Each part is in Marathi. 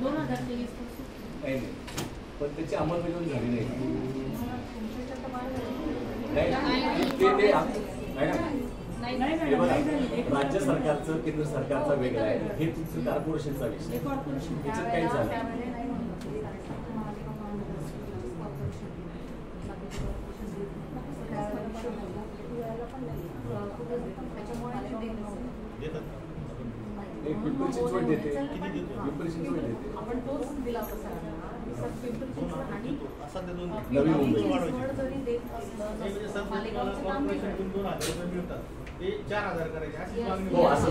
2023 नाही पण त्याची अंमलबजावणी झाली नाही. राज्य सरकारचं केंद्र सरकारचं वेगळं आहे, हे तुमचं कॉर्पोरेशनचा विषय. त्याच्यात काही झालं पिंपरी चिंचवड देते, पिंपरी चिंचवड देते. आपण तोच दिला होता सर पिंपरी चिंचवड आणि नवी मुंबई जरी देत असलं मालेगावचं काम नाही करत. 2000 मिळतात ते 4000 करायचे अशी मागणी. हो असं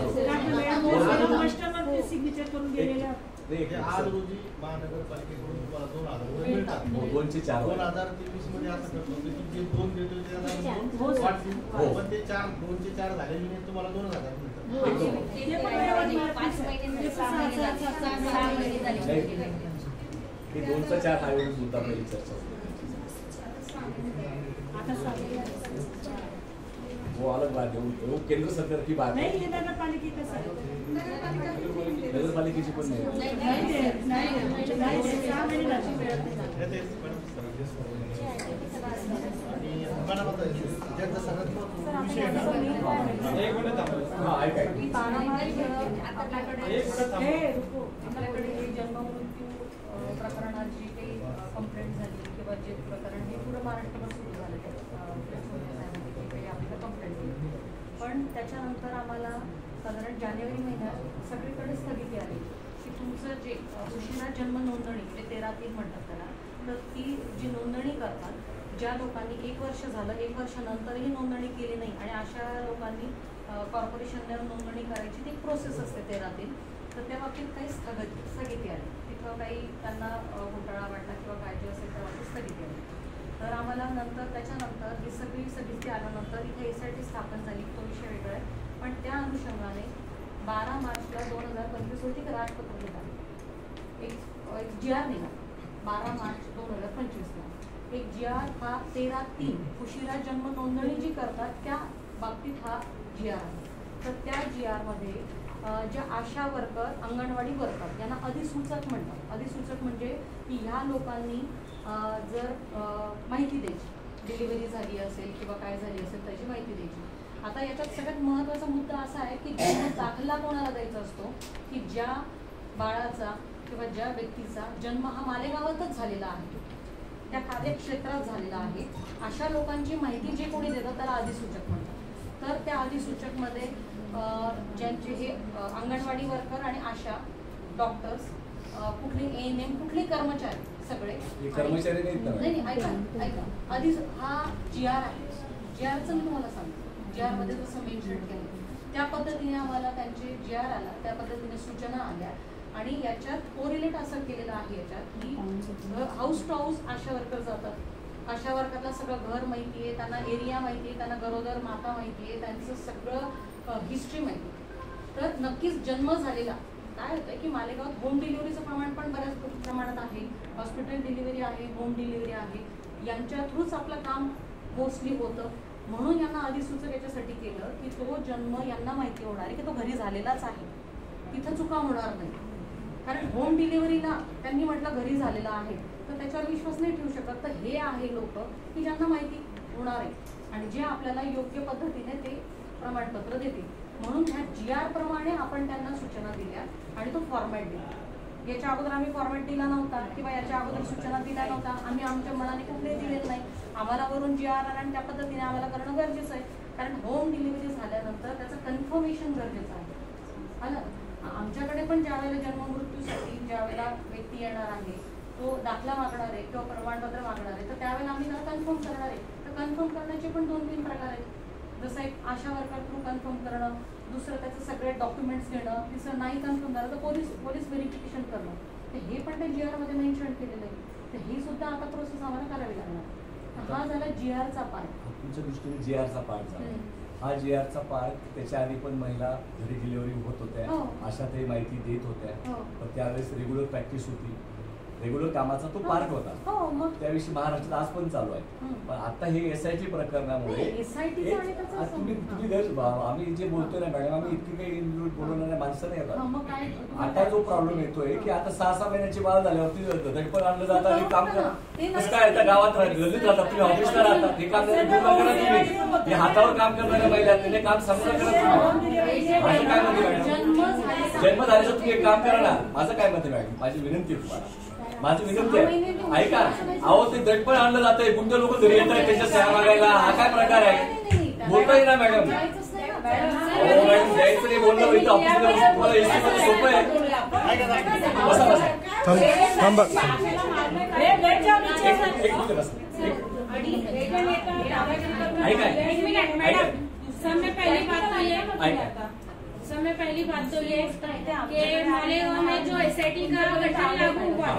कस्टमर सिग्नेचर करून गेलेल्या आज रोजी महानगरपालिकेकडून तुम्हाला 2000 रुपये मिळतात. 2 चे 4 2023 मध्ये असं करतो की जे 2 देतो त्याला वाटतील, पण ते 2 चे 4 झालेले नाही, तुम्हाला 2000 मिळतात. ते 2 चा 4 हायवेवर मुद्दा पहिली चर्चा वो अलग बात है, वो केंद्र सरकार की बात है. नगरपालिकेची पण नाही. आपल्याकडे जन्ममृत्यू प्रकरणात जी काही कंप्लेंट झाली किंवा जे प्रकरण हे पुढे महाराष्ट्रभर सुरू झालं काही आपल्याला कंप्लेंट केली, पण त्याच्यानंतर आम्हाला साधारण जानेवारी महिन्यात सगळीकडे स्थगिती आली की तुमचं जे उशिरा जन्म नोंदणी म्हणजे 13-3 म्हणतात त्याला, तर ती जी नोंदणी करतात, ज्या लोकांनी 1 वर्ष झालं 1 वर्षानंतरही नोंदणी केली नाही आणि अशा लोकांनी कॉर्पोरेशनला नोंदणी करायची ती प्रोसेस असते 13-3, तर त्या बाबतीत काही स्थगिती आली. तिथं काही त्यांना घोटाळा वाटला किंवा काय जे असेल त्या बाबतीत स्थगिती आली. तर आम्हाला नंतर त्याच्यानंतर ही सगळी स्थगिती आल्यानंतर इथे SIT स्थापन झाली, तो विषय वेगळा आहे. पण त्या अनुषंगाने 12 मार्चला 2025 रोजी एक राजपत्र निघालं, एक GR निघाला 12 मार्च 2025ला. एक GR हा 13-3 उशिरा जन्म नोंदणी जी करतात त्या बाबतीत हा GR आहे. तर त्या GR मध्ये ज्या आशा वर्कर, अंगणवाडी वर्कर यांना अधिसूचक म्हणतात. अधिसूचक म्हणजे की ह्या लोकांनी जर माहिती द्यायची, डिलिव्हरी झाली असेल किंवा काय झाली असेल त्याची माहिती द्यायची. आता याच्यात सगळ्यात महत्त्वाचा मुद्दा असा आहे की जन्म दाखला कोणाला द्यायचा असतो की ज्या बाळाचा किंवा ज्या व्यक्तीचा जन्म हा मालेगावातच झालेला आहे, त्या कार्यक्षेत्रात झालेला आहे, अशा लोकांची माहिती जे कोणी देतात त्याला अधिसूचक म्हणतात. तर त्या अधिसूचकमध्ये ज्यांचे हे अंगणवाडी वर्कर आणि आशा, डॉक्टर्स, कुठले ANM, कुठले कर्मचारी, सगळे कर्मचारी नाही. ऐका आधी हा GR आहे. GRचं मी तुम्हाला सांगतो, GR मध्ये जसं मेन्शन केलं त्या पद्धतीने आम्हाला त्यांचे GR आला, त्या पद्धतीने सूचना आल्या आणि याच्यात कोरिलेट असं केलेलं आहे याच्यात की house to house ASHA worker जातात. आशा वर्करला सगळं घर माहिती आहे, त्यांना एरिया माहिती आहे, त्यांना गरोदर माता माहिती आहे, त्यांचं सगळं हिस्ट्री माहिती आहे. तर नक्कीच जन्म झालेला काय होतं की मालेगावात होम डिलिव्हरीचं प्रमाण पण बऱ्याच प्रमाणात आहे, हॉस्पिटल डिलिव्हरी आहे, होम डिलिव्हरी आहे, यांच्या थ्रूच आपलं काम मोस्टली होतं. म्हणून यांना अधिसूचक याच्यासाठी केलं की तो जन्म यांना माहिती होणार आहे की तो घरी झालेलाच आहे, तिथं चुका होणार नाही. कारण होम डिलिव्हरीला त्यांनी म्हटलं घरी झालेला आहे तर त्याच्यावर विश्वास नाही ठेवू शकत. तर हे आहे लोक की ज्यांना माहिती होणार आहे आणि जे आपल्याला योग्य पद्धतीने ते प्रमाणपत्र देतील. म्हणून ह्या GR प्रमाणे आपण त्यांना सूचना दिल्या आणि तो फॉर्मॅट दिला. याच्या अगोदर आम्ही फॉर्मॅट दिला नव्हता किंवा याच्या अगोदर सूचना दिल्या नव्हत्या, आम्ही आमच्या मनाने कुठलेही दिलेलं नाही. आम्हाला वरून GR आला आणि त्या पद्धतीने आम्हाला करणं गरजेचं आहे. कारण होम डिलिव्हरी झाल्यानंतर त्याचं कन्फर्मेशन गरजेचं आहे. आलं आमच्याकडे पण ज्या वेळेला जन्ममृत्यूसाठी ज्या वेळेला व्यक्ती येणार आहे, तो दाखला मागणार आहे किंवा प्रमाणपत्र मागणार आहे, तर त्यावेळेला आम्ही त्याला कन्फर्म करणार आहे. तर कन्फर्म करण्याचे पण 2-3 प्रकार आहेत. जसं एक आशा वर्कर थ्रू कन्फर्म करणं, दुसरं त्याचं सगळे डॉक्युमेंट्स घेणं, तिसरं नाही कन्फर्म झालं तर पोलीस व्हेरिफिकेशन करणं. तर हे पण त्या GR मध्ये मेन्शन केलेलं आहे. तर ही सुद्धा आता प्रोसेस आम्हाला करावी लागणार. हा झाला GRचा पार्ट. तुमच्या दृष्टीने GRचा पार्ट झाला. हा GRचा पार्ट त्याच्या आधी पण महिला घरी डिलिव्हरी होत होत्या, अशा ते माहिती देत होत्या, तर त्यावेळेस रेग्युलर प्रॅक्टिस होती. रेग्युलर कामाचा तो पार्ट होता. हो मग त्याविषयी महाराष्ट्रात आज पण चालू आहे. पण आता हे SIT प्रकरणामुळे तुम्ही आम्ही जे बोलतोय ना मॅडम, आम्ही इतकी काही बोलवणाऱ्या माणसं नाही आता. आता जो प्रॉब्लेम येतोय की आता 6-6 महिन्याची बाळ झाल्यावरती दडपण आणलं जातं आणि काम करा. कसं काय आता गावात गल्लीत राहतात, तुम्ही ऑफिसला राहतात, हे काम करा तुम्ही. हातावर काम करणाऱ्या महिला ते काम समजा करा तुम्ही. माझं काय मत आहे मॅडम, जन्म झाल्याचं तुम्ही एक काम करा ना. माझं काय मत आहे मॅडम, माझी विनंती आहे तुम्हाला, माझी विनंती आहे ऐका. अहो ते दडपण आणलं जातंय, गुंड लोक घरी येत आहेत त्यांच्या सह्या मागायला. हा काय प्रकार आहे, बोलताय ना मॅडम. हो मॅडम, द्यायचं नाही बोलणं इथं ऑफिसला तुम्हाला एसटी मध्ये सोपं आहे. बसा बसा सर मैं पहली बात तो ये कि मालेगांव में जो SIT का गठन लागू हुआ,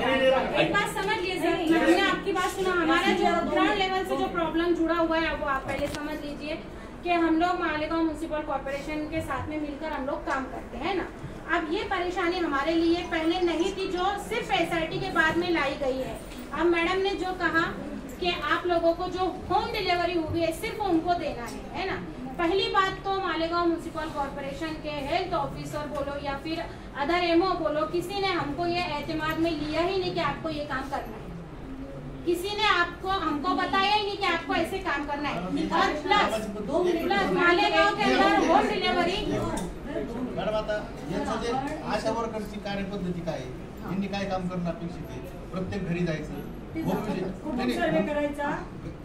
एक बात समझिए सर, मैंने आपकी बात सुना. हमारा जो ग्राउंड लेवल से जो प्रॉब्लम जुड़ा हुआ है वो आप पहले समझ लीजिए कि हम लोग मालेगांव म्युनिसिपल कॉर्पोरेशन के साथ में मिलकर हम लोग काम करते हैं ना. अब ये परेशानी हमारे लिए पहले नहीं थी, जो सिर्फ SIT के बाद में लाई गई है. अब मैडम ने जो कहा कि आप लोगों को जो होम डिलीवरी हुई है सिर्फ उनको देना है ना. पहली बात तो मालेगांव म्युनिसिपल कॉर्पोरेशन के हेल्थ ऑफिसर बोलो या फिर अदर MO बोलो, किसी ने हमको ये एतमाद में लिया ही नहीं कि आपको ये काम करना है. किसी ने हमको बताया ही नहीं कि आपको ऐसे काम करना है. और प्लस मालेगांव के अंदर होम डिलीवरी. मॅडम आता यांचं जे आशा वर्करची कार्यपद्धती काय आहे, यांनी काय काम करणं अपेक्षित आहे? प्रत्येक घरी जायचं,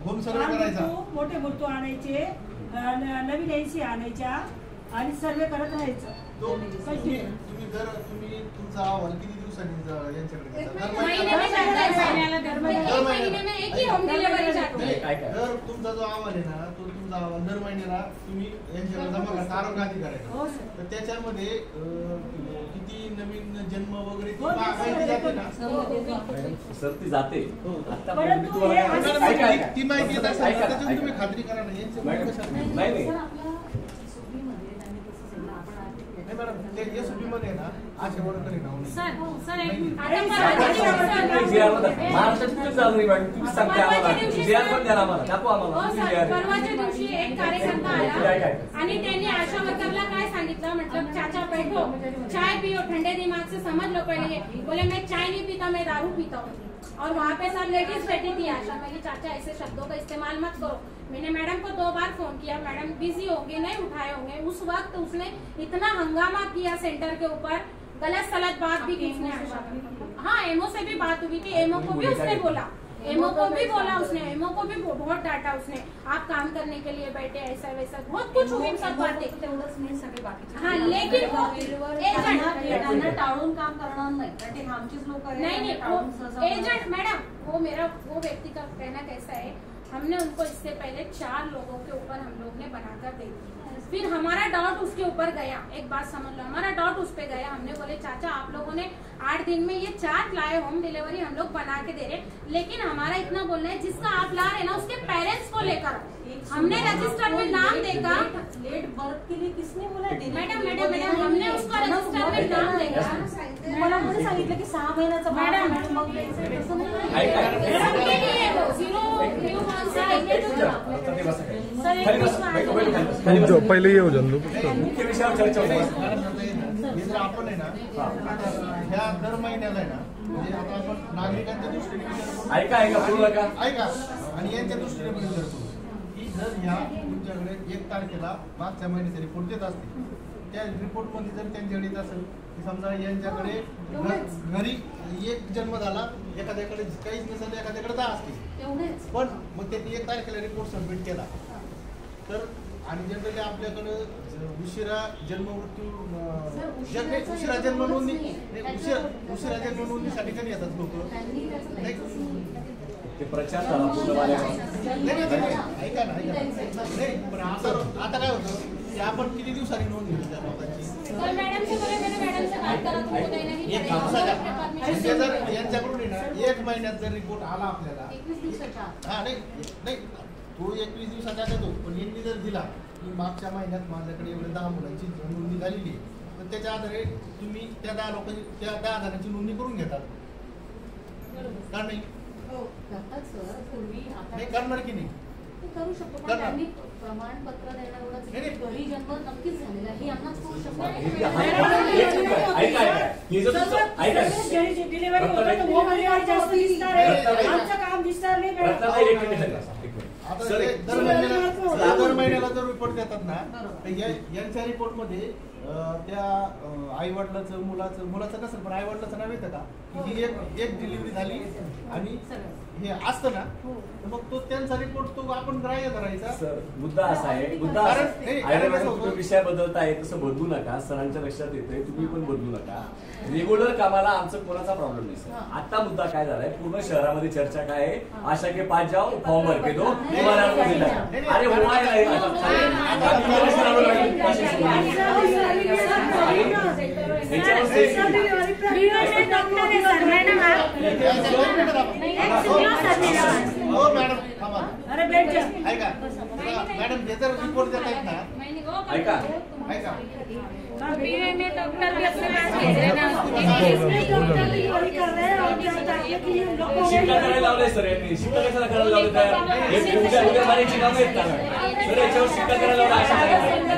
होम सर्वे करायचा, मोठे मूर्ती आणायचे, नवीन एसी आणायच्या आणि सर्वे करत राहायचं. तुम्ही तुमचा अहवाल किती दिवसांनी यांच्याकडे जर तुमचा जो अहवाल आहे ना, तो तुमचा अहवाल दर महिन्याला तुम्ही यांच्याकडे जमा करता, आरोग्य अधिकाऱ्याला. तर त्याच्यामध्ये किती नवीन जन्म वगैरे माहिती जाते ना सर, ती जाते. ती माहिती येत असेल त्याच्यातून तुम्ही खात्री करा ना. यांचं नाही मॅडम ते SOP मध्ये ना आशा वर्कर नाव परवाच्या दिवशी एक कार्यकर्ता आला आणि त्यांनी आशा वर्करला काय सांगितलं, मतलब चाचा बैठो, चाय पियो, ठंडे दिमाग से समझ लो. पहले बोले मैं चाय नहीं पीता, मैं दारू पीता हूँ. और वहाँ पे सब लेडीज बैठी थी. आशा मेरी चाचा ऐसे शब्दों का इस्तेमाल मत करो. मैंने मैडम को 2 बार फोन किया, मैडम बिजी होंगे, नहीं उठाए होंगे. उस वक्त उसने इतना हंगामा किया सेंटर के ऊपर, गलत सलत बात भी की उसने. हाँ, MO से भी बात हुई थी, MO को भी उसने बोला, MO को भी बोला उसने, MO को भी बहुत डांटा उसने. आप काम करने के लिए बैठे, ऐसा वैसा बहुत कुछ हुई सब बातें. हाँ, लेकिन एजंट टाळून काम करणार नाही, आमचीच लोक नहीं एजंट मैडम, वो व्यक्ति का कहना कैसा है, हमने उनको इससे पहले 4 लोगों के ऊपर हम लोग ने बनाकर दे दी. फिर हमारा डाउट उसके ऊपर गया, एक बात समझ लो, हमारा डाउट उस पे गया. हमने बोले चाचा आप लोगों ने 8 दिन में ये 4 लाए होम डिलीवरी, हम लोग बना के दे रहे, लेकिन हमारा इतना बोलना है जिसका आप ला रहे ना उसके पेरेंट्स को लेकर. हमने रजिस्टर में नाम देखा, लेट बर्थ के लिए किसने बोला? मैडम हमने उसको रजिस्टर में नाम देखा. मला कोणी सांगितलं की 6 महिन्याचा मॅडम पहिले येऊ जाऊ मुख्य विषयावर चर्चा हे जर आपण आहे ना ह्या दर महिन्याला आहे ना, म्हणजे आता आपण नागरिकांच्या दृष्टीने ऐका आणि यांच्या दृष्टीने पण करतो की जर ह्या तुमच्याकडे 1 तारखेला मागच्या महिन्याचे रिपोर्ट देत असतील, त्या रिपोर्ट मध्ये जर त्यांच्याकडे येत असेल की समजा यांच्याकडे घरी 1 जन्म झाला, एखाद्याकडे काहीच नसेल, एखाद्याकडे 10 असतील, पण मग त्यांनी 1 तारखेला रिपोर्ट सबमिट केला तर, आणि जनरली आपल्याकडं उशिरा जन्म नोंदणी उशिरा जन्म नोंदणीसाठी कधी येतात लोक? प्रचार ऐका ना नाही, पण आता काय होतं की आपण किती दिवसांनी नोंद घेतली त्या लोकांची? जर यांच्याकडून आहे ना 1 महिन्यात जर रिपोर्ट आला आपल्याला, हा नाही तो 21 दिवसाचा देतो, पण यांनी जर दिला की मागच्या महिन्यात माझ्याकडे एवढे 10 मुलांची नोंदणी झालेली आहे, तर त्याच्या आधारे तुम्ही त्या 10 लोकांची त्या 10 जणांची नोंदणी करून घेतात. का नाही करतात सर, पूर्वी आता नाही करणार की नाही करू शकतो, पण करणार. त्यांनी प्रमाणपत्र देणं एवढंच नाही, नाही. घरी जन्म नक्कीच झालेला आहे, हे आम्हाच कळू शकतो. डिलिव्हरी होतं तर मोबाईलवर जास्त दिसणार आहे, आमचं काम दिसणार नाही आता दर महिन्याला जर रिपोर्ट देतात ना तर यांच्या रिपोर्ट मध्ये त्या आई वडिलाचं मुलाचं नसेल पण आई वडिलाचं नाव येतं का की एक डिलिव्हरी झाली आणि हे असतं ना तर मग तो त्यांचा रिपोर्ट तो आपण ग्राह्य धरायचा. सर मुद्दा असा आहे, मुद्दा तुम्ही विषय बदलताय तसं बदलू नका. सरांच्या लक्षात येतंय, तुम्ही पण बदलू नका. रेग्युलर कामाला आमचं कोणाचा प्रॉब्लेम नाही सर. आता मुद्दा काय झालाय, पूर्ण शहरामध्ये चर्चा काय आहे, आशा के पास जाओ फॉर्म भर के दो अरे अरे बेट ऐका मॅडम जे जर रिपोर्ट देत आहेत ना ऐका ऐका डॉक्टर भी अपने पास भेज रहे ना, शिक्का करायला लावलंय सर यांनी. शिक्का कशाला करायला लावलं त्या उद्या मारायची कामं आहेत ना सर, याच्यावर शिक्का करायला लावला अशा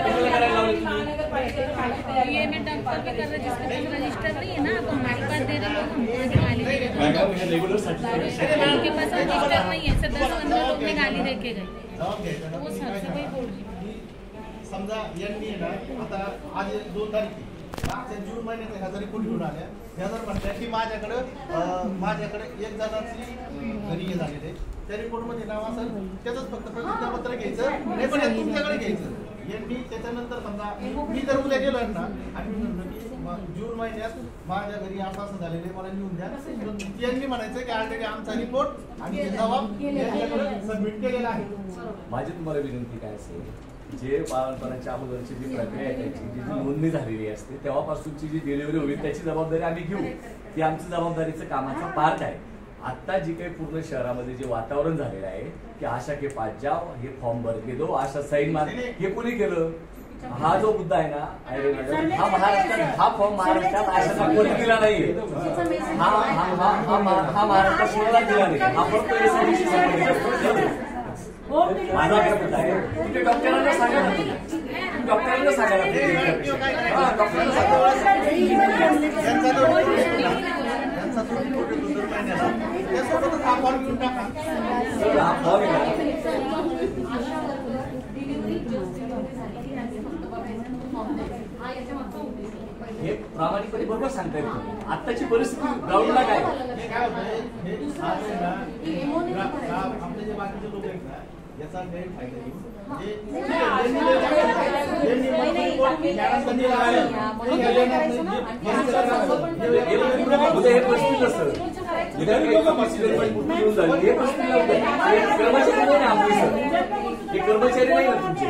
कशाला करायला लावलं ये में डॉक्टर भी कर रहे जिसका रजिस्टर नहीं है ना, तो हमारे पास दे रहे लोग रेग्युलर आपके पास रजिस्टर नहीं है सर, 10-15 लोग ने गाली दे के गए. वो सर से वही बोल रही समजा यांनी ना आता आज 2 तारीख मागच्या जून महिन्यात 1000 रिपोर्ट घेऊन आल्या. ह्या जर म्हणल्या की माझ्याकडे एक जणांची घरी हे झालेले त्या रिपोर्ट मध्ये नाव असेल त्याच फक्त प्रतिज्ञापत्र घ्यायचं नाही पण तुमच्याकडे घ्यायचं. यांनी त्याच्यानंतर समजा मी जर उद्या गेलो ना आणि मी म्हणलो की जून महिन्यात माझ्या घरी असं झालेले मला लिहून द्या, यांनी म्हणायचं की ऑलरेडी आमचा रिपोर्ट आणि जबाब यांच्याकडे सबमिट केलेला आहे. माझी तुम्हाला विनंती काय असेल, जे बाळपणाच्या अगोदरची जी प्रक्रिया आहे त्याची जी नोंदणी झालेली असते तेव्हापासूनची जी डिलिव्हरी होईल त्याची जबाबदारी आम्ही घेऊ. ती आमची जबाबदारीचं कामाचा पार्ट आहे. आता जी काही पूर्ण शहरामध्ये जे वातावरण झालेलं आहे की आशा के पास जाओ, हे फॉर्म भर के दो, आशा साईन मार, हे कोणी केलं? हा जो मुद्दा आहे ना हा महाराष्ट्रात, हा फॉर्म महाराष्ट्रात आशाचा कोणी दिला नाहीये. हा महाराष्ट्रात कोणाला दिला नाही. हा फक्त एसआयटीशी संबंधित. माझा काय मुद्दा आहे, तुम्ही डॉक्टरांना सांगा ना, तुम्ही डॉक्टरांना सांगा ना, डॉक्टरांना हे प्रामाणिकपणे बरोबर सांगता येईल. आताची परिस्थिती ग्राउंडला काय आपले जे बाकीचे लोक आहेत ना याचा गैरफायदा कर्मचारी नाही तुमचे.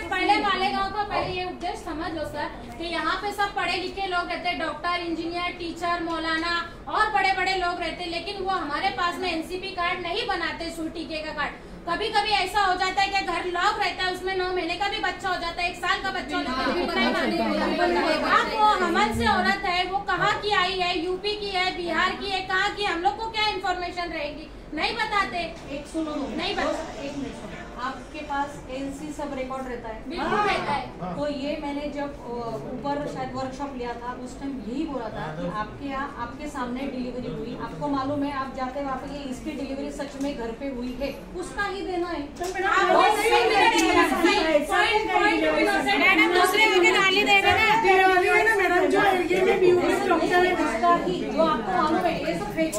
पहले मालेगांव का पहले ये उद्देश्य समझ लो सर कि यहाँ पे सब पढ़े लिखे लोग रहते, डॉक्टर, इंजीनियर, टीचर, मौलाना और बड़े बड़े लोग रहते, लेकिन वो हमारे पास में एनसीपी कार्ड नहीं बनाते, सुई टीके का कार्ड. कभी कभी ऐसा हो जाता है कि घर लॉक रहता है, उसमें 9 महीने का भी बच्चा हो जाता है, 1 साल का बच्चा हो जाता है. अब वो हमन से औरत है, वो कहाँ की आई है, यूपी की है, बिहार की है, कहाँ की, हम लोग को क्या इन्फॉर्मेशन रहेगी? नहीं बताते. एक सुनो, नहीं बताते. एक मिनट सुनो, आपके पास एनसी सब रिकॉर्ड रहता है? बिल्कुल रहता है. तो ये मैंने जब ऊपर शायद वर्कशॉप लिया था उस टाइम यही बोला था कि आपके यहाँ आपके सामने डिलीवरी हुई, आपको मालूम है, आप जाते वहाँ पे ये इसकी डिलीवरी सच में घर पे हुई है, उसका ही देना है. मैडम दूसरे को गाली देगा ना मैडम जो डॉक्टर है उसका ही जो आपको मालूम है, ये सब फेक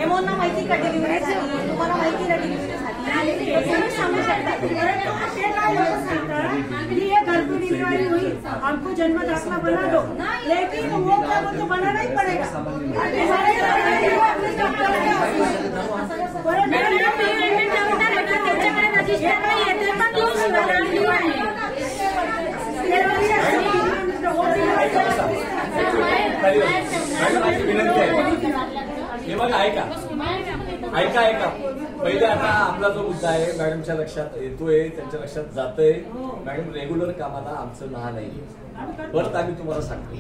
एमोना माहिती का डिलिव्हरी झाली, तुम्हाला माहिती का डिलिव्हरी झाली, तुम्ही सांगू शकता. घर पे डिलीवरी हुई, हमको जन्म दाखला बना दो, लेकिन वो क्या बोलते बनाना ही पड़ेगा. ऐका ऐका पहिले आता आपला जो मुद्दा आहे मॅडमच्या लक्षात येतोय, त्यांच्या लक्षात जातोय. मॅडम रेग्युलर कामाला आमचं ना नाही. परत आम्ही तुम्हाला सांगतो,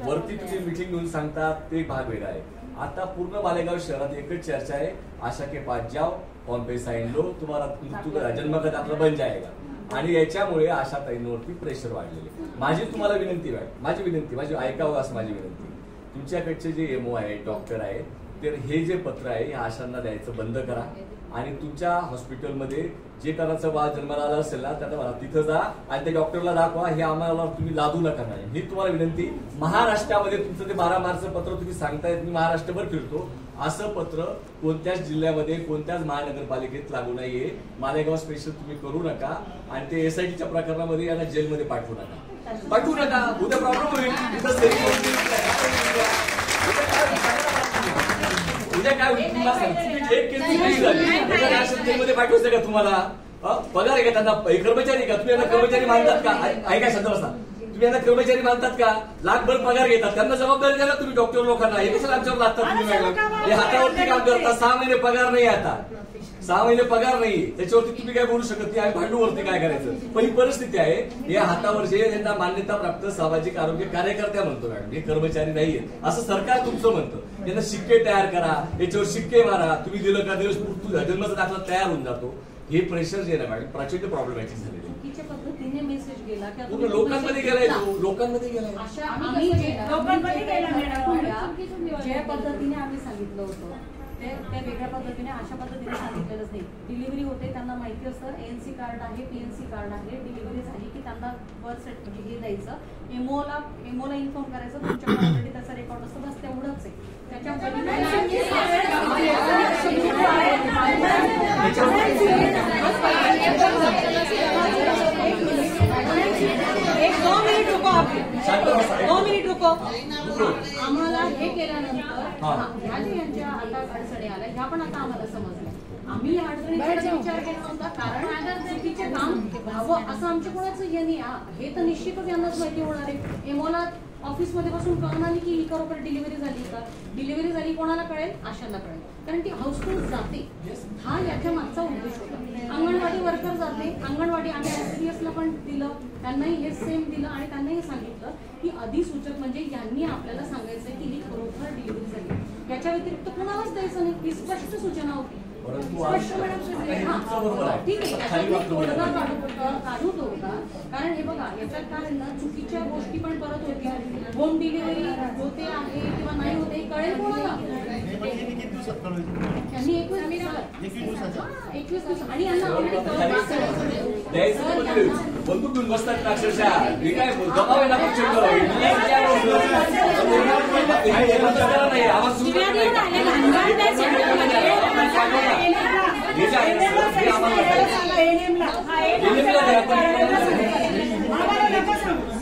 वरती तुम्ही मिटिंग घेऊन सांगतात ते भाग वेगळा आहे. आता पूर्ण मालेगाव शहरात एकच चर्चा आहे, आशा के पास जाओ, फॉर्म पे साइन लो, तुम्हाला मृत्यू जन्म का दाखला बन जाएगा. आणि याच्यामुळे आशाताईंवरती प्रेशर वाढलेले. माझी तुम्हाला विनंती आहे, माझी ऐकावं असं माझी विनंती, तुमच्याकडचे जे एमओ आहे, डॉक्टर आहे, तर हे जे पत्र आहे हे आशांना द्यायचं बंद करा. आणि तुमच्या हॉस्पिटलमध्ये जे कोणाचं बाळ जन्माला आलं असेल ना त्याला तिथं जा आणि त्या डॉक्टरला दाखवा. हे आम्हाला तुम्ही लादू नका. नाही ही तुम्हाला विनंती. महाराष्ट्रामध्ये तुमचं ते 12 मार्चचं पत्र तुम्ही सांगताय, मी महाराष्ट्रभर फिरतो, असं पत्र कोणत्याच जिल्ह्यामध्ये कोणत्याच महानगरपालिकेत लागू नाहीये. मालेगाव स्पेशल तुम्ही करू नका. आणि ते एसआयटीच्या प्रकरणामध्ये यांना जेलमध्ये पाठवू नका. उद्या प्रॉब्लेम होईल. उद्या काय होईल एक केस जेलमध्ये पाठवायचं का तुम्हाला? पगार आहे का त्यांना? कर्मचारी का तुम्ही यांना कर्मचारी मानतात का? ऐका शब्द बसा, तुम्ही यांना कर्मचारी मानतात का? लाखभर पगार घेतात, त्यांना जबाबदारी द्या ना तुम्ही डॉक्टर लोकांना. हे कशाला आमच्यावर लागतात तुम्ही? मॅडम हे हातावरती काम करतात. 6 महिने पगार नाही, आता 6 महिने पगार नाही, त्याच्यावरती तुम्ही काय बोलू शकत नाही. आम्ही भांडूवरती काय करायचं? पण ही परिस्थिती आहे. हे हातावरचे त्यांना मान्यता प्राप्त सामाजिक आरोग्य कार्यकर्त्या म्हणतो मॅडम, हे कर्मचारी नाहीये असं सरकार तुमचं म्हणतं. त्यांना शिक्के तयार करा, याच्यावर शिक्के मारा. तुम्ही दिलं का दिवस जन्माचा दाखला तयार होऊन जातो. हे प्रेशर जे ना मॅडम प्रचंड प्रॉब्लेमॅटिक झालेले. पद्धतीने मेसेज गेला लोकांमध्ये गेलाय, लोकांमध्ये गेलाय. ज्या पद्धतीने आम्ही सांगितलं होतं ते वेगळ्या पद्धतीने अशा पद्धतीने सांगितलेलंच नाही. डिलिव्हरी होते, त्यांना माहिती असतं ANC कार्ड आहे, PNC कार्ड आहे. डिलिव्हरी झाली की त्यांना बर्थ सर्टिफिकेट म्हणजे हे द्यायचं, एमओला इन्फॉर्म करायचं, तुमच्याकडे ऑलरेडी त्याचा रेकॉर्ड असतो, बस तेवढंच आहे. दो मिनिट रुको. आम्हाला हे केल्यानंतर ह्या जे यांच्या आता अडचणी आल्या ह्या पण आता आम्हाला समजल्या. आम्ही अडचणीचा विचार केला नव्हता, कारण चुकीचे काम व्हावं असं आमच्या कोणाचं हे नाही. हे तर निश्चितच यांनाच माहिती होणार आहे. एमओला ऑफिसमध्ये बसून कळून आली की ही खरोखर डिलिव्हरी झाली का? डिलिव्हरी झाली कोणाला कळेल? आशाला कळेल, कारण ती हाऊसफुल जाते. हा याच्या मागचा उद्देश होता. अंगणवाडी वर्कर जाते, अंगणवाडी आम्ही SCDSला पण दिलं, त्यांनाही हे सेम दिलं आणि त्यांनाही सांगितलं की अधिसूचक म्हणजे यांनी आपल्याला सांगायचंय की ही खरोखर डिलिव्हरी झाली. याच्या व्यतिरिक्त कुणालाच द्यायचं नाही. ही स्पष्ट सूचना होती. ठीक आहे, काढू तो होता. कारण हे बघा याच्यात काय ना चुकीच्या गोष्टी पण परत होत्या. होम डिलिव्हरी होते आहे किंवा नाही होते कळेल कोणाला? त्यांनी 21 दिवस आणि यांना बंदूक घेऊन बसतात अक्षरशः. काय गमावे ना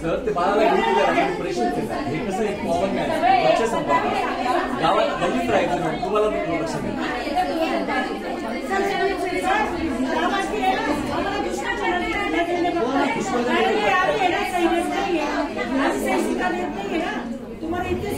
सर ते बाळाला प्रेशर देतात. हे कसं एक कॉमन मॅन लक्ष संपर्क गावात गल्लीत राहायचं तुम्हाला लक्ष तुम्हाला इतके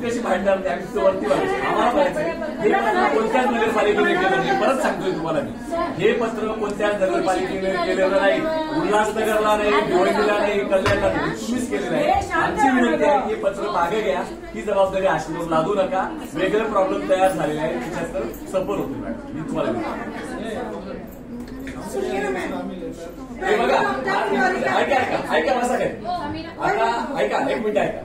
कशी भांडणार नाही. आम्ही वरती आम्हाला म्हणायचं कोणत्याच नगरपालिकेने केलं नाही. परत सांगतोय तुम्हाला मी, हे पत्र कोणत्याच नगरपालिकेने केलेलं नाही. उल्हासनगरला नाही, भिवंडीला नाही, कल्याणला नाही, तुम्हीच केलेलं आहे. आमची विनंती आहे की हे पत्र मागे घ्या. ही जबाबदारी आशीर्वाद लादू नका. वेगळे प्रॉब्लेम तयार झालेले आहे, त्याच्यात सफर होतो मॅडम. मी तुम्हाला बघा ऐका असं काय आता ऐका एक मिनिट ऐका.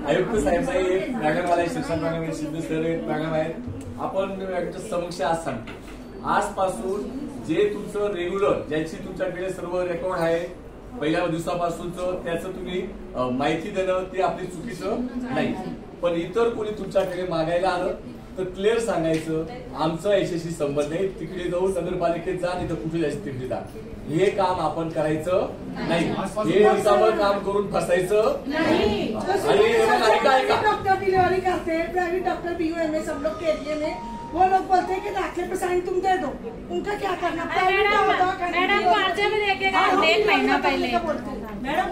आयुक्त साहेब एक मॅडम आलाय, शिक्षण मॅडम सिद्धू सर एक मॅडम आहेत. आपण समक्ष आज सांगतो, आजपासून जे तुमचं रेग्युलर ज्यांची तुमच्याकडे सर्व रेकॉर्ड आहे पहिल्या दिवसापासूनच त्याचं तुम्ही माहिती देणं ते आपली चुकीचं नाही. पण इतर कोणी तुमच्याकडे मागायला आलं तर क्लिअर सांगायचं आमचा याच्याशी संबंध नाही, तिकडे जाऊन नगरपालिकेत जा, नाही तर कुठे जायचं तिकडे जा. हे काम आपण करायचं नाही, हे रिकामं काम करून फसायचं नाही. आणि ऐका डॉक्टर डिलीवरी करते, प्राइवेट डॉक्टर BUMS हम लोग के एरिए में, वो लोग बोलते हैं कि दाखिले पे साइन तुम दे दो, उनका क्या करना? मैडम को अर्जा भी देके गए 1 महीना पहले। मैडम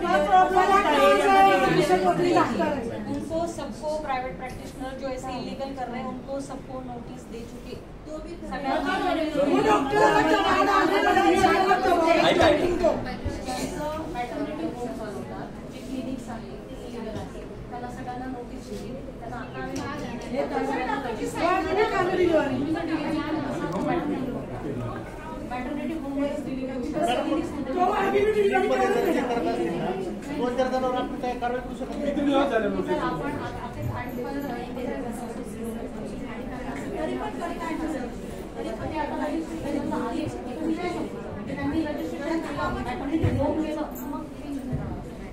उनको सबको प्राइवेट प्रैक्टिशनर जो ऐसे इलीगल कर रहे हैं उनको सबको नोटिस दे चुके, तो भी क्लिनिक्स आहे इलीगल आहे त्याला सगळ्यांना नोटीस दिली, त्यांना आता मॅटर्निटी होम डिलिव्हरी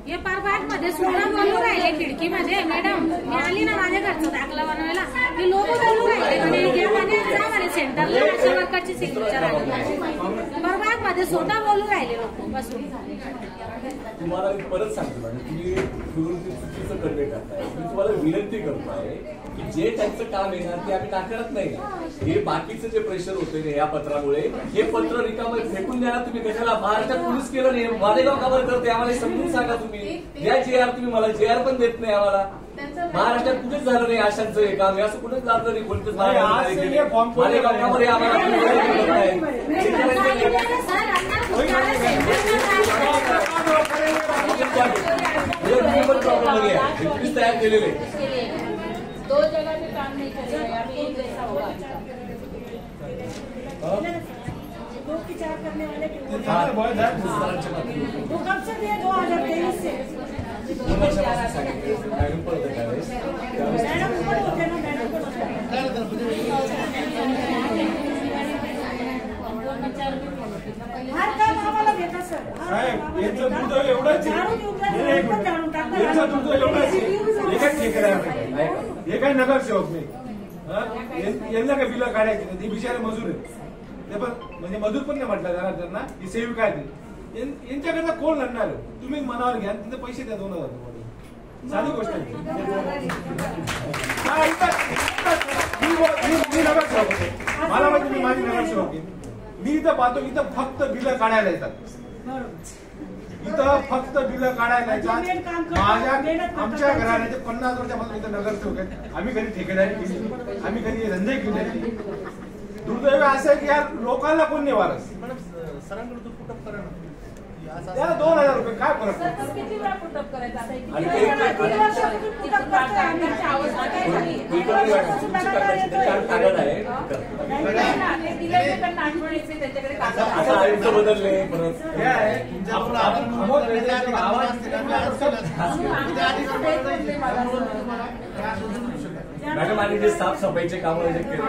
हे पार्क मध्ये सोडा बोलू राहिले खिडकीमध्ये. मॅडम मी आली ना माझ्या घरचा दाखला बनवायला, ते लोक बोलू राहिले म्हणे सेंटरला आशा वर्करची सिग्नेचर आली. पार्क मध्ये सोडा बोलू राहिले लोक बसून. तुम्हाला मी परत सांगतो मॅडम, तुम्ही चुकीचं कन्वे करताय. मी तुम्हाला विनंती करतोय की जे त्यांचं काम येणार ते आम्ही नाकारत नाही. हे बाकीचं जे प्रेशर होतंय या पत्रामुळे, हे पत्र रिकामं फेकून द्या. तुम्ही कशाला महाराष्ट्रात पोलीस केलं नाही, मालेगाव काबर करते आम्हाला समजून सांगा. तुम्ही या JR, तुम्ही मला JR पण देत नाही आम्हाला. महाराष्ट्रात कुठेच झालं नाही आशांचं हे काम, असं कुठेच झालं नाही. कोणतंच मालेगाव काबर आम्हाला तयार केलेले 2 जगह पे काम नहीं करेगा, अभी एक जैसा होगा. दो की 4 करने वाले ते वो कब से दिए? 2023 से मैडम ऊपर होते ना, मैडम को हर काम आम्हाला घेता सर. साहेब यांचं दूध एवढंच एकाच ठेकेदार, हे काय नगरसेवक नाही. यांना काय बिलं काढायची नाही, ते बिचारे मजूर आहेत. ते पण म्हणजे मजूर पण नाही म्हटलं जाणार त्यांना, ही सेविका आहे. यांच्याकरता कोण लढणार? तुम्ही मनावर घ्या, तिथे पैसे द्या 2000 रुपये. साधी गोष्ट आहे. मी नगरसेवक होते, मला माहिती मी माझी नगरसेवक आहे. मी इथं पाहतो, इथं फक्त बिलं काढायला येतात. इथं फक्त बिलं काढायला येतात. आमच्या घराण्याचे 50 वर्षापासून इथं नगरसेवक आहेत. आम्ही कधी ठेकेदारी केली, आम्ही कधी धंदे केले. दुर्दैव असं आहे की या लोकांना कोण नाही वारस. सरांकडे तू पुटअप करा ना, त्याला 2000 रुपये काय फरक पडतो? किती वेळा पुटअप करायचा आणि आयुक्त बदलले परत मॅडम. आणि जे साफसफाईचे काम जे केले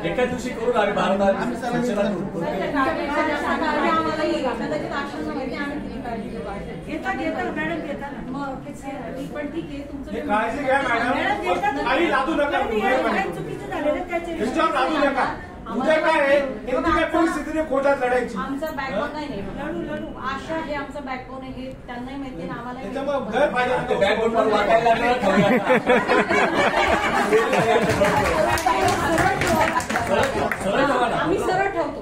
एका दिवशी करून आम्ही भारतात सूचना काळजी घ्या मॅडम, काही लादू नका, लादू नका. उद्या काय आहे, काय परिस्थितीने कोर्टात लढायची. आमचा बॅकबोन नाही, लढू आशा हे आमचं बॅकबोन आहे, हे त्यांनाही माहिती आहे आम्हाला. त्याच्यामुळे घर पाहिजे बॅकबोन पण वाटायला आम्ही सरळ ठेवतो.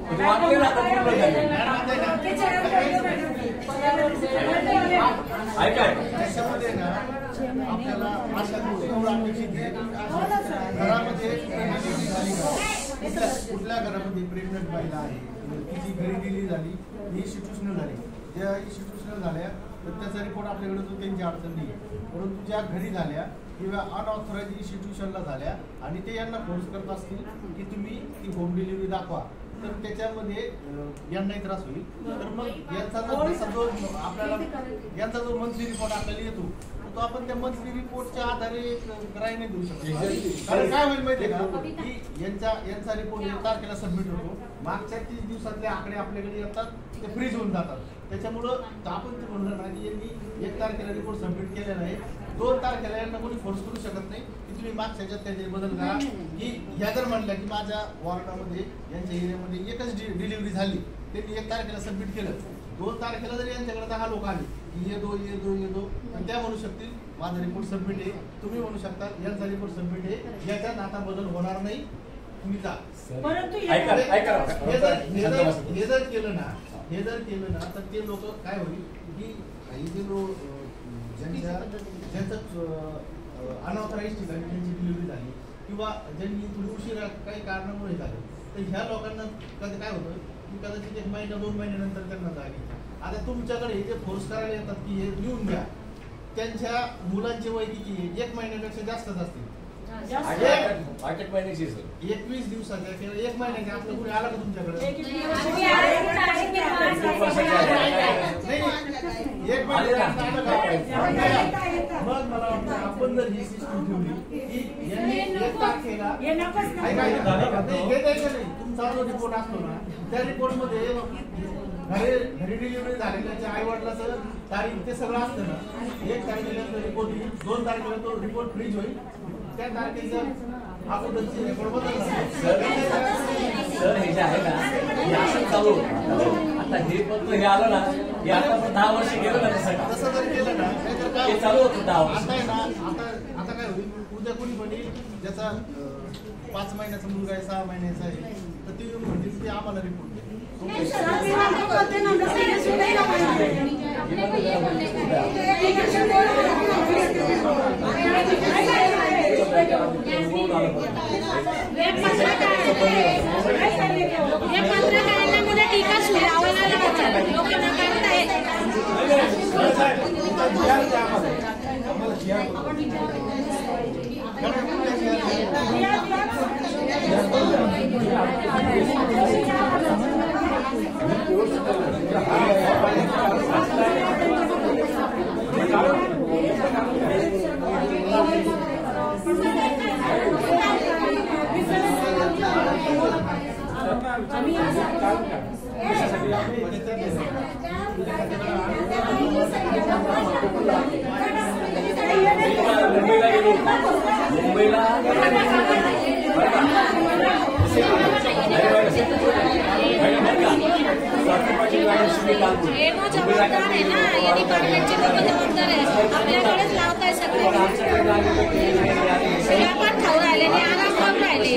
ऐकाय त्याच्यामध्ये ना आपल्याला अशा अपेक्षित आहे घरामध्ये कुठल्या घरामध्ये प्रेग्नंट महिला आहे, तिची घरी दिली झाली, इन्स्टिट्यूशनल झाली, ज्या इन्स्टिट्यूशनल झाल्या तर त्याचा रिपोर्ट आपल्याकडे तो त्यांची अडचण नाही आहे. परंतु ज्या घरी झाल्या किंवा अनऑथराइज इन्स्टिट्यूशनला झाल्या आणि ते यांना फोर्स करत असतील की तुम्ही ती होम डिलिव्हरी दाखवा, तर त्याच्यामध्ये यांनाही त्रास होईल. तर मग यांचा जो आपल्याला यांचा जो मंथली रिपोर्ट आपल्याला येतो तो आपण त्या मंथली रिपोर्टच्या आधारे राय नाही देऊ शकतो. कारण काय होईल माहितीये का की यांचा रिपोर्ट 1 तारखेला सबमिट होतो, मागच्या 30 दिवसातले आकडे आपल्याकडे येतात, ते फ्रीज होऊन जातात. त्याच्यामुळं आपण ते म्हणलं ना की यांनी 1 तारखेला रिपोर्ट सबमिट केलेला आहे, 2 तारखेला यांना कोणी फोर्स करू शकत नाही की तुम्ही मागच्या ह्याच्यात काहीतरी बदल करा की ह्या जर म्हणल्या की माझ्या वॉर्डामध्ये यांच्या एरियामध्ये एकच डिलिव्हरी झाली, त्यांनी 1 तारखेला सबमिट केलं, 2 तारखेला जर यांच्याकडे 10 लोक आले की ये दो तर त्या म्हणू शकतील माझा रिपोर्ट सबमिट आहे, तुम्ही म्हणू शकता यांचा रिपोर्ट सबमिट आहे, याच्यात आता बदल होणार नाही, तुम्ही जा. परंतु हे जर केलं ना तर ते लोक काय होईल की काही जे लोक ज्यांचं अनऑथराइज ठिकाणी त्यांची डिलिव्हरी झाली किंवा ज्यांनी थोडी उशिरा काही कारणामुळे झालं, तर ह्या लोकांना कधी काय होतं की कदाचित 1 महिना 2 महिन्यानंतर त्यांना जागे. आता तुमच्याकडे हे जे फोर्स करायला येतात की हे लिहून घ्या, त्यांच्या मुलांची वय किती 1 महिन्यापेक्षा जास्तच असते. 8 महिन्याची सर, 21 दिवसाच्या किंवा 1 महिन्याच्या आपलं कुणी आला का तुमच्याकडे? नाही, 1 महिन्याच्या मग मला वाटतं आपण जर ही सिस्टम ठेवली की यांनी 1 तारखेला तुमचा जो रिपोर्ट असतो ना त्या रिपोर्टमध्ये घरी डिलिव्हरी झालेल्याच्या आई वडिलाचं तारीख ते सगळं असतं ना, 1 तारखेला रिपोर्ट येईल, 2 तारखेला तो रिपोर्ट फ्रीज होईल, त्या तारखेचं अगोदरची रेकॉर्ड बदल. सर हे जे आहे ना हे असं चालू आता हे पत्र हे आलं ना हे आता 10 वर्ष गेलं ना तसं जर केलं ना हे चालू होतं 10 वर्ष. आता आहे ना आता काय होईल, उद्या कोणी म्हणे ज्याचा 5 महिन्याचा मुलगा आहे 6 महिन्याचा आहे तर ती म्हणतील की आम्हाला रिपोर्ट दे. टीका सुरू लोकांना काढत आहेत. मुंबईला जबाबदार आहे ना, या डिपार्टमेंटची लोक जबाबदार आहे, आपल्याकडेच लावताय सगळे, आपण खाऊ राहिले नाही, आराम खाऊ राहिले.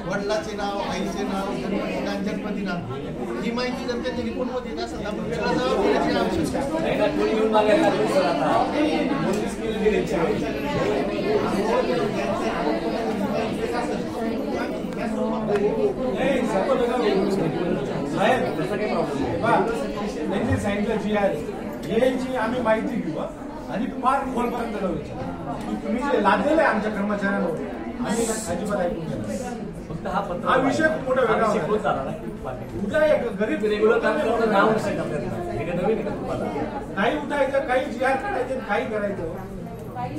वडिलाचे नाव, आईचे नाव, जन्मदिनांक ही माहिती जर त्यांच्या रिपोर्टमध्ये येत असेल तर आपण वेगळा जबाबदारीची आवश्यकता त्यांनी सांगितलं जी आहे याची आम्ही माहिती घेऊ आणि फार खोलपर्यंत जाऊ. तुम्ही जे लादलेलं आहे आमच्या कर्मचाऱ्यांवर आम्ही अजिबात ऐकून घेणार. फक्त हा विषय मोठा वेगळा शिकवत झाला उद्या एक गरीब रेग्युलर काम करतो नाव नसेल आपल्याला हे काय नवीन आहे का तुम्हाला? काही उठायचं, काही जीआर काढायचे, काही करायचं.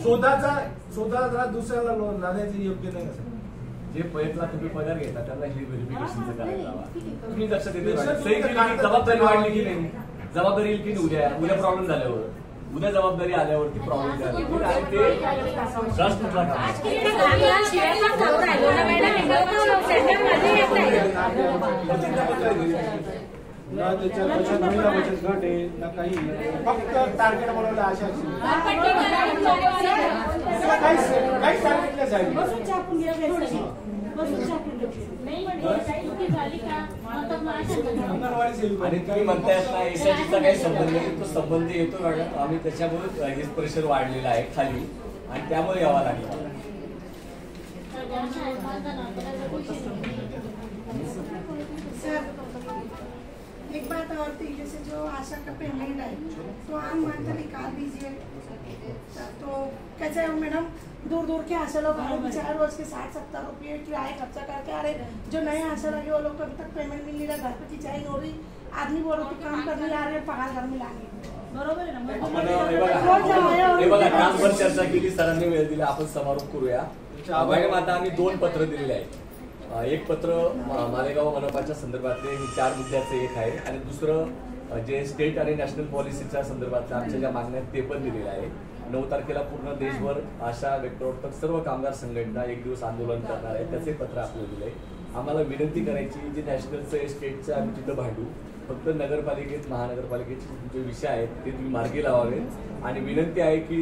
स्वतःचा दुसऱ्याला लादायचं योग्य नाही असं. जे पहिला तुम्ही पगार घेता त्यांना हे व्हेरिफिकेशनचं करायला हवा. तुम्ही लक्ष देते जबाबदारी वाढली की नाही, जबाबदारी येईल की नाही उद्या प्रॉब्लेम झाल्यावर, उद्या जबाबदारी आल्यावरती प्रॉब्लेम झाला आणि ते ट्रस्ट कुठला ना त्याच्या बचत महिला बचत गट आहे ना काही फक्त टार्गेट बनवलं अशा काही टार्गेटलेस आहे. आणि तुम्ही म्हणतायत ना एसआयटीचा काही संबंध नाही, तो संबंध येतो मॅडम. आम्ही त्याच्यामुळे हे प्रेशर वाढलेलं आहे खाली आणि त्यामुळे यावं लागलं. एक बात और थी, जैसे जो आशा का पेमेंट है तो आप मानकर निकाल दीजिए. तो कैसे है मैडम, दूर दूर के आशा लोग आए बेचारे रोज के 60-70 रुपये किराए खर्चा करके आ रहे. जो नए आशा लगे वो लोग को अभी तक पेमेंट मिल नहीं रहा, घर पे खिंचाई हो रही, आदमी बोलो कि काम करने आ रहे हैं पगार घर में लाने. बरोबर आहे ना. आपण हे बघा तासभर चर्चा केली, सरांनी वेळ दिला, आपण समारोप करूया. मॅडम आता आम्ही 2 पत्र दिलेले आहेत. एक पत्र मालेगाव मनपाच्या संदर्भातले हे 4 मुद्द्याचे एक आहे आणि दुसरं जे स्टेट आणि नॅशनल पॉलिसीच्या संदर्भातल्या आमच्या ज्या मागण्या आहेत ते पण दिलेले आहे. 9 तारखेला पूर्ण देशभर आशा व्यक्त सर्व कामगार संघटना 1 दिवस आंदोलन करणार आहे, त्याचे पत्र आपल्याला दिले. आम्हाला विनंती करायची, जे नॅशनलचं स्टेटचं आम्ही तिथं भांडू, फक्त नगरपालिकेत महानगरपालिकेचे तुमचे विषय आहेत ते तुम्ही मार्गी लावावेत. आणि विनंती आहे की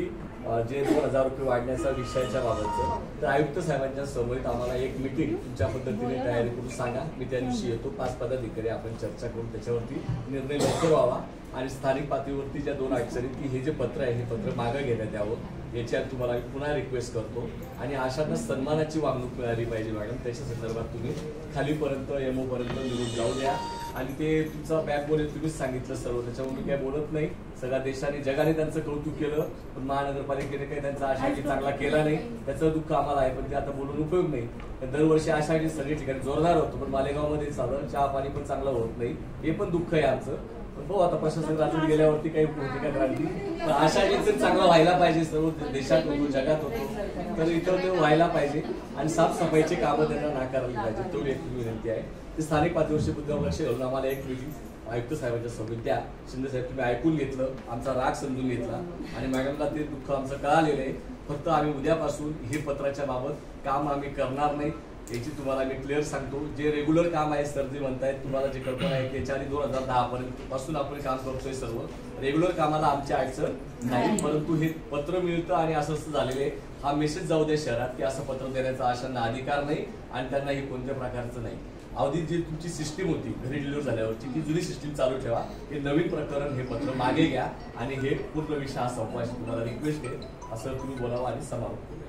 जे 2000 रुपये वाढण्याचा विषयाच्या बाबतचं तर आयुक्त साहेबांच्या समोर आम्हाला एक मीटिंग तुमच्या पद्धतीने तयारी करून सांगा. मी त्या दिवशी येतो, 5 पदाधिकारी आपण चर्चा करून त्याच्यावरती निर्णय लवकर व्हावा. आणि स्थानिक पातळीवरती ज्या 2 अडचणी की हे जे पत्र आहे हे पत्र मागं घेण्यात यावं, याच्यात तुम्हाला मी पुन्हा रिक्वेस्ट करतो. आणि अशांना सन्मानाची वागणूक मिळाली पाहिजे मॅडम, त्याच्या संदर्भात तुम्ही खालीपर्यंत MO पर्यंत निरोप जाऊ द्या. आणि ते तुमचा बॅकबोन तुम्हीच सांगितलं सर्व, त्याच्यामुळे मी काय बोलत नाही. सगळ्या देशाने जगाने त्यांचं कौतुक केलं, पण महानगरपालिकेने काही त्यांचा आशाठी चांगला केला नाही, त्याचं दुःख आम्हाला आहे. पण ते आता बोलून उपयोग नाही. दरवर्षी आशाठी सगळ्या ठिकाणी जोरदार होतो, पण मालेगावमध्ये चाललं, चहा पाणी पण चांगलं होत नाही, हे पण दुःख आहे आमचं. पण हो, आता प्रशासन राजून गेल्यावरती काही होती का क्रांती, पण आशाठी चांगलं व्हायला पाहिजे. सर्व देशात होतो, जगात होतो, तर इथं ते व्हायला पाहिजे. आणि साफसफाईचे कामं त्यांना नाकारली पाहिजे, तो एक विनंती आहे. ते स्थानिक पातळीवरच्या मुद्द्यावर लक्ष घालून आम्हाला एक मीटिंग आयुक्त साहेबांच्या समोर द्या. शिंदे साहेब, तुम्ही ऐकून घेतलं, आमचा राग समजून घेतला आणि मॅडमला ते दुःख आमचं कळालेलं आहे. फक्त आम्ही उद्यापासून हे पत्राच्या बाबत काम आम्ही करणार नाही, याची तुम्हाला मी क्लिअर सांगतो. जे रेग्युलर काम आहे सर जे म्हणतायत, तुम्हाला जे कल्पना आहे त्याच्या आधी 2010 पासून आपण काम करतोय सर्व रेग्युलर कामाला आमची अडचण नाही. परंतु हे पत्र मिळतं आणि असं झालेलं आहे, हा मेसेज जाऊ दे शहरात की असं पत्र देण्याचा आशांना अधिकार नाही आणि त्यांना हे कोणत्या प्रकारचं नाही. अवधी जी तुमची सिस्टीम होती घरी डिलिव्हर झाल्यावरची ती जुनी सिस्टीम चालू ठेवा. हे नवीन प्रकरण हे पत्र मागे घ्या आणि हे पूर्ण विषय हा संपवायची तुम्हाला रिक्वेस्ट आहे, असं तुम्ही बोलावं आणि समारोप करूया.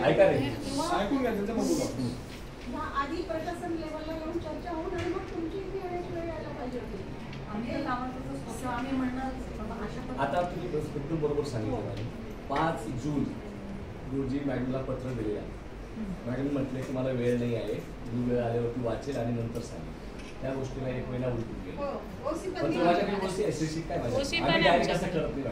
ऐका रे, ऐकून घ्या त्यांचं मग बोला. आधी प्रशासन लेवलला येऊन चर्चा होऊन आणि मग तुमची वेळ यायला पाहिजे होती. आम्ही म्हणणार आता तुम्ही एकदम बरोबर सांगितलं. 5 जून रोजी मॅडमला पत्र दिले आहे. मॅडम म्हटले की मला वेळ नाही आहे, मी वेळ आल्यावरती वाचेल आणि नंतर सांगेल. त्या गोष्टीला 1 महिना उलटून गेला. पण माझ्याकडे गोष्टी SSC काय आम्ही डायरेक्ट असं करत नाही.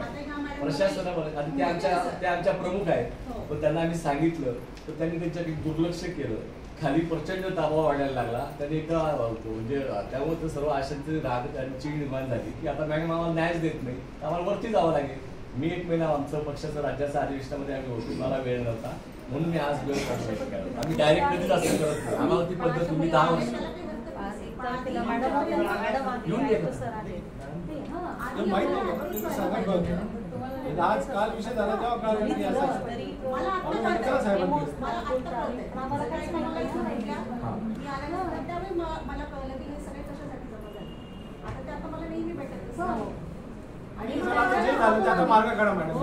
प्रशासनामध्ये आता ते आमच्या प्रमुख आहेत, पण त्यांना आम्ही सांगितलं तर त्यांनी त्यांच्याकडे दुर्लक्ष केलं. खाली प्रचंड ताबा वाढायला लागला. त्यांनी एका म्हणजे त्यामुळे सर्व आशांची राग आणि चीड निर्माण झाली की आता मॅडम आम्हाला न्यायच देत नाही, आम्हाला वरती जावं लागेल. मी 1 महिना आमचं पक्षाचं राज्याच्या अधिवेशनामध्ये आम्ही होतो, मला वेळ नव्हता म्हणून मी आज वेळ केला. आम्ही डायरेक्ट कधीच असं करत नाही. आम्हाला ती पद्धत तुम्ही 10 वर्ष आज काल विषय झाला तेव्हा काल मला कळलं की हे सगळे कशासाठी जमा झाले. आता ते आता मला नेहमी भेटत मार्ग काढा मॅडम.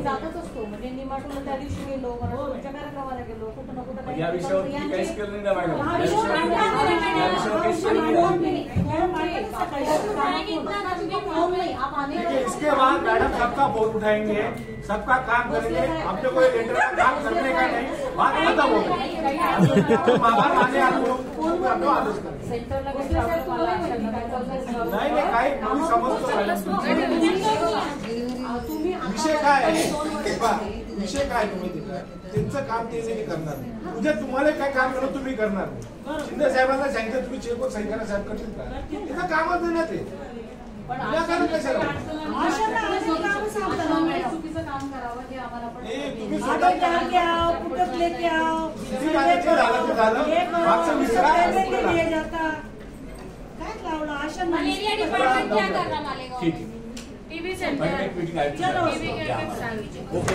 जातच असतो म्हणजे निमाटूला त्या दिवशी गेलो, तुमच्या कार्यक्रमाला गेलो, कुठं ना कुठं या विषयावर काहीच केलं नाही ना मॅडम. इसके बाद मैडम सबका वोट उठाएंगे, सबका काम करेंगे. हमने कोई लेटर का काम करने का नहीं, बात खत्म हो गई. आभार माने आपको नाही काही कोणी समजतो मॅडम. विषय काय आहे, विषय काय तुम्ही त्यांचं काम ते करणार नाही. उद्या तुम्हाला काय काम करणं तुम्ही करणार नाही. शिंदे साहेबांना सांगितलं तुम्ही चेकवर सही करा, साहेब करतील का? तिथं कामच देण्यात येईल. चुकीचं काम करावं हे आम्हाला पण तुम्ही स्वतः मलेरिया डिपार्टमेंट क्या कर रहा मालेगांव? ठीक है, टीबी सेंटर, मीटिंग टीबी के सांगितलं. ओके.